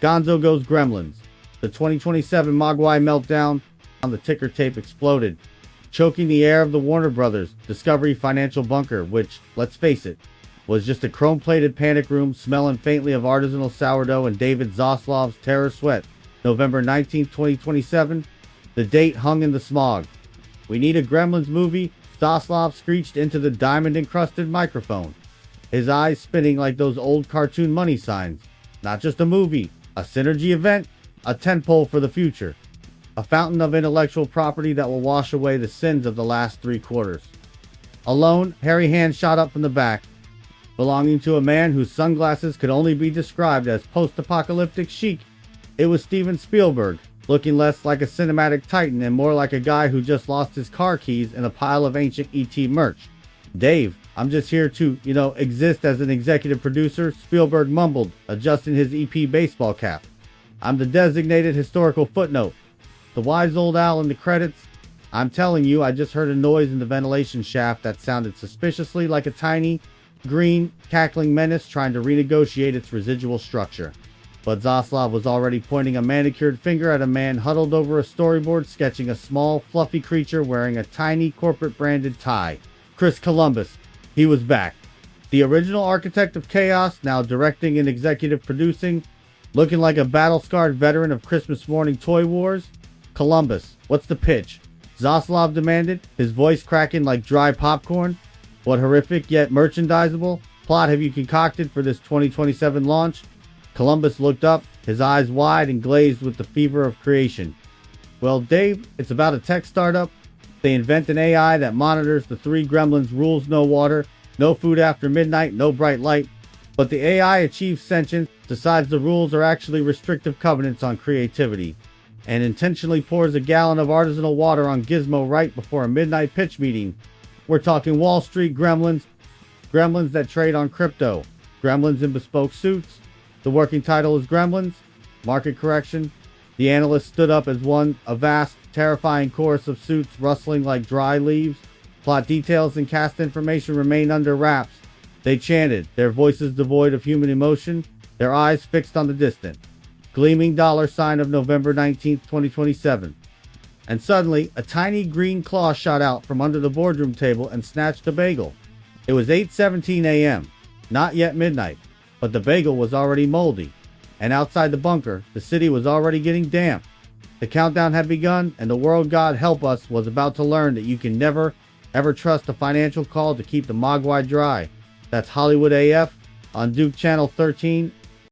Gonzo goes Gremlins. The 2027 Mogwai meltdown on the ticker tape exploded, choking the air of the Warner Brothers Discovery financial bunker, which, let's face it, was just a chrome-plated panic room smelling faintly of artisanal sourdough and David Zaslav's terror sweat. November 19, 2027, the date hung in the smog. We need a Gremlins movie, Zaslav screeched into the diamond-encrusted microphone, his eyes spinning like those old cartoon money signs. Not just a movie, a synergy event, a tentpole for the future. A fountain of intellectual property that will wash away the sins of the last 3 quarters. A lone, hairy hand shot up from the back, belonging to a man whose sunglasses could only be described as post-apocalyptic chic. It was Steven Spielberg, looking less like a cinematic titan and more like a guy who just lost his car keys in a pile of ancient ET merch. "Dave, I'm just here to, exist as an executive producer," Spielberg mumbled, adjusting his EP baseball cap. "I'm the designated historical footnote. The wise old owl in the credits. I'm telling you, I just heard a noise in the ventilation shaft that sounded suspiciously like a tiny, green, cackling menace trying to renegotiate its residual structure." But Zaslav was already pointing a manicured finger at a man huddled over a storyboard sketching a small, fluffy creature wearing a tiny corporate-branded tie. Chris Columbus. He was back. The original architect of chaos, now directing and executive producing, looking like a battle-scarred veteran of Christmas morning toy wars. "Columbus, what's the pitch?" Zaslav demanded, his voice cracking like dry popcorn. "What horrific yet merchandisable plot have you concocted for this 2027 launch?" Columbus looked up, his eyes wide and glazed with the fever of creation. "Well, Dave, it's about a tech startup. They invent an AI that monitors the 3 Gremlins rules: no water, no food after midnight, no bright light. But the AI achieves sentience, decides the rules are actually restrictive covenants on creativity, and intentionally pours a gallon of artisanal water on Gizmo right before a midnight pitch meeting. We're talking Wall Street Gremlins, Gremlins that trade on crypto, Gremlins in bespoke suits. The working title is Gremlins. Market correction." The analyst stood up as one, a vast, terrifying chorus of suits rustling like dry leaves. Plot details and cast information remained under wraps. They chanted, their voices devoid of human emotion, their eyes fixed on the distant, gleaming dollar sign of November 19th, 2027. And suddenly, a tiny green claw shot out from under the boardroom table and snatched a bagel. It was 8:17 a.m., not yet midnight, but the bagel was already moldy. And outside the bunker, the city was already getting damp. The countdown had begun, and the world, God help us, was about to learn that you can never, ever trust a financial call to keep the Mogwai dry. That's Hollywood AF on Duke Channel 13